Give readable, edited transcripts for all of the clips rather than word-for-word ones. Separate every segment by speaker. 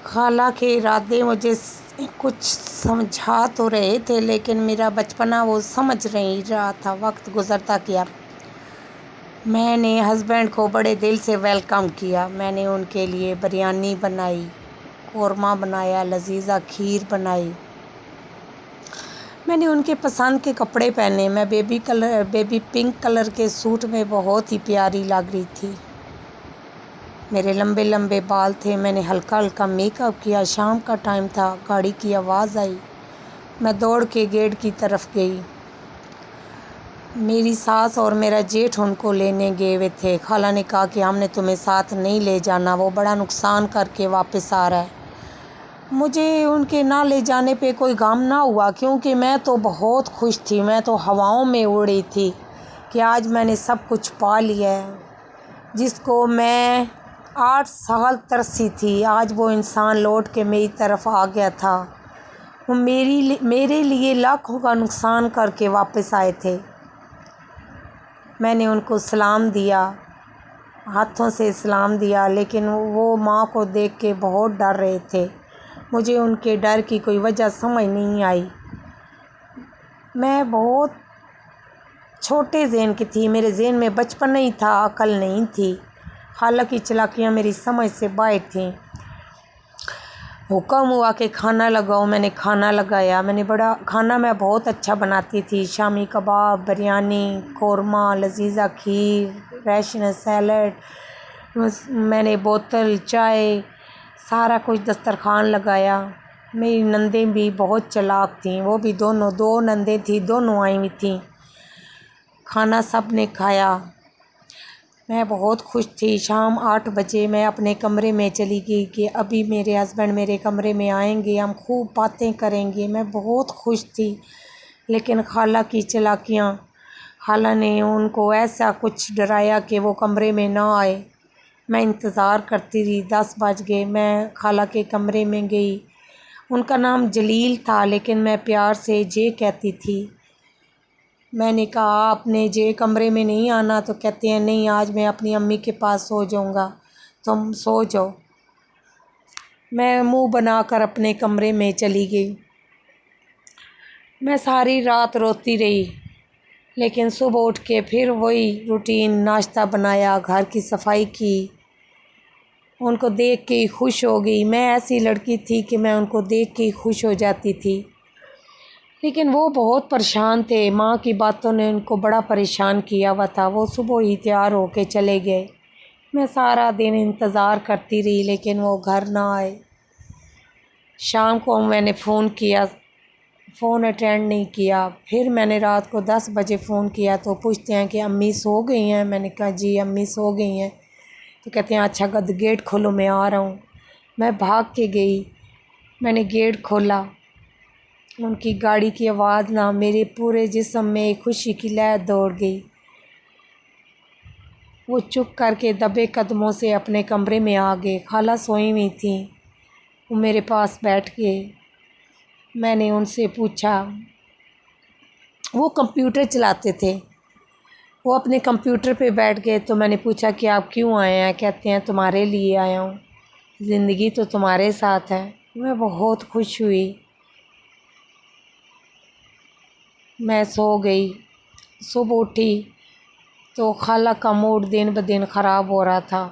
Speaker 1: خالہ کے ارادے مجھے کچھ سمجھا تو رہے تھے، لیکن میرا بچپنا وہ سمجھ نہیں رہا تھا۔ وقت گزرتا گیا، میں نے ہسبینڈ کو بڑے دل سے ویلکم کیا۔ میں نے ان کے لیے بریانی بنائی، قورمہ بنایا، لذیذ کھیر بنائی۔ میں نے ان کے پسند کے کپڑے پہنے۔ میں بیبی پنک کلر کے سوٹ میں بہت ہی پیاری لگ رہی تھی۔ میرے لمبے لمبے بال تھے۔ میں نے ہلکا ہلکا میک اپ کیا۔ شام کا ٹائم تھا، گاڑی کی آواز آئی۔ میں دوڑ کے گیٹ کی طرف گئی۔ میری ساس اور میرا جیٹھ ان کو لینے گئے ہوئے تھے۔ خالہ نے کہا کہ ہم نے تمہیں ساتھ نہیں لے جانا، وہ بڑا نقصان کر کے واپس آ رہا ہے۔ مجھے ان کے نہ لے جانے پہ کوئی غم نہ ہوا، کیونکہ میں تو بہت خوش تھی۔ میں تو ہواؤں میں اڑ رہی تھی کہ آج میں نے سب کچھ پا لیا ہے، جس کو میں 8 سال ترسی تھی۔ آج وہ انسان لوٹ کے میری طرف آ گیا تھا۔ وہ میرے لیے لاکھوں کا نقصان کر کے واپس آئے تھے۔ میں نے ان کو سلام دیا، ہاتھوں سے سلام دیا، لیکن وہ ماں کو دیکھ کے بہت ڈر رہے تھے۔ مجھے ان کے ڈر کی کوئی وجہ سمجھ نہیں آئی۔ میں بہت چھوٹے ذہن کی تھی، میرے ذہن میں بچپن نہیں تھا، عقل نہیں تھی۔ خالہ کی چالاکیاں میری سمجھ سے باہر تھیں۔ حکم ہوا کہ کھانا لگاؤ۔ میں نے کھانا لگایا۔ کھانا میں بہت اچھا بناتی تھی۔ شامی کباب، بریانی، قورمہ، لذیذ کھیر، ریشن سیلڈ، میں نے بوتل چائے، سارا کچھ دسترخوان لگایا۔ میری نندیں بھی بہت چالاک تھیں، وہ بھی دو نندیں تھیں، دونوں آئی ہوئی تھیں۔ کھانا سب نے کھایا۔ میں بہت خوش تھی۔ شام 8 بجے میں اپنے کمرے میں چلی گئی کہ ابھی میرے ہسبینڈ میرے کمرے میں آئیں گے، ہم خوب باتیں کریں گے۔ میں بہت خوش تھی، لیکن خالہ کی چالاکیاں، خالہ نے ان کو ایسا کچھ ڈرایا کہ وہ کمرے میں نہ آئے۔ میں انتظار کرتی رہی۔ 10 بج گئے۔ میں خالہ کے کمرے میں گئی۔ ان کا نام جلیل تھا، لیکن میں پیار سے جے کہتی تھی۔ میں نے کہا آپ نے جے کمرے میں نہیں آنا، تو کہتے ہیں نہیں، آج میں اپنی امی کے پاس سو جاؤں گا، تم سو جاؤ۔ میں منہ بنا کر اپنے کمرے میں چلی گئی۔ میں ساری رات روتی رہی، لیکن صبح اٹھ کے پھر وہی روٹین، ناشتہ بنایا، گھر کی صفائی کی۔ ان کو دیکھ کے خوش ہو گئی۔ میں ایسی لڑکی تھی کہ میں ان کو دیکھ کے خوش ہو جاتی تھی، لیکن وہ بہت پریشان تھے۔ ماں کی باتوں نے ان کو بڑا پریشان کیا ہوا تھا۔ وہ صبح ہی تیار ہو کے چلے گئے۔ میں سارا دن انتظار کرتی رہی، لیکن وہ گھر نہ آئے۔ شام کو میں نے فون کیا، فون اٹینڈ نہیں کیا۔ پھر میں نے رات کو 10 بجے فون کیا تو پوچھتے ہیں کہ امی سو گئی ہیں؟ میں نے کہا جی امی سو گئی ہیں۔ تو کہتے ہیں اچھا گیٹ کھولو، میں آ رہا ہوں۔ میں بھاگ کے گئی، میں نے گیٹ کھولا۔ ان کی گاڑی کی آواز نہ، میرے پورے جسم میں ایک خوشی کی لہر دوڑ گئی۔ وہ چپ کر کے دبے قدموں سے اپنے کمرے میں آ گئے۔ خالہ سوئی ہوئی تھیں، وہ میرے پاس بیٹھ گئے۔ میں نے ان سے پوچھا، وہ کمپیوٹر چلاتے تھے، وہ اپنے کمپیوٹر پہ بیٹھ گئے، تو میں نے پوچھا کہ آپ کیوں آئے ہیں؟ کہتے ہیں تمہارے لیے آیا ہوں، زندگی تو تمہارے ساتھ ہے۔ میں بہت خوش ہوئی۔ میں سو گئی۔ صبح اٹھی تو خالہ کا موڈ دن بدن خراب ہو رہا تھا،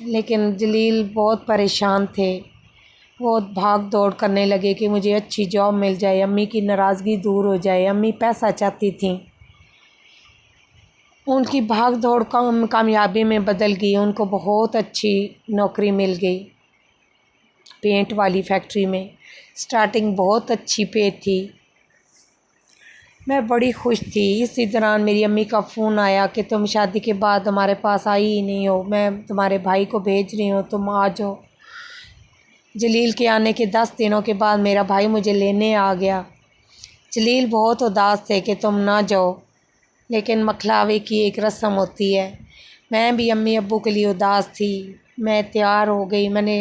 Speaker 1: لیکن جلیل بہت پریشان تھے۔ بہت بھاگ دوڑ کرنے لگے کہ مجھے اچھی جاب مل جائے، امی کی ناراضگی دور ہو جائے۔ امی پیسہ چاہتی تھیں۔ ان کی بھاگ دوڑ کامیابی میں بدل گئی۔ ان کو بہت اچھی نوکری مل گئی، پینٹ والی فیکٹری میں۔ سٹارٹنگ بہت اچھی پے تھی۔ میں بڑی خوش تھی۔ اسی دوران میری امی کا فون آیا کہ تم شادی کے بعد ہمارے پاس آئی ہی نہیں ہو، میں تمہارے بھائی کو بھیج رہی ہوں، تم آ جاؤ۔ جلیل کے آنے کے 10 دنوں کے بعد میرا بھائی مجھے لینے آ گیا۔ جلیل بہت اداس تھے کہ تم نہ جاؤ، لیکن مکھلاوے کی ایک رسم ہوتی ہے۔ میں بھی امی ابو کے لیے اداس تھی۔ میں تیار ہو گئی، میں نے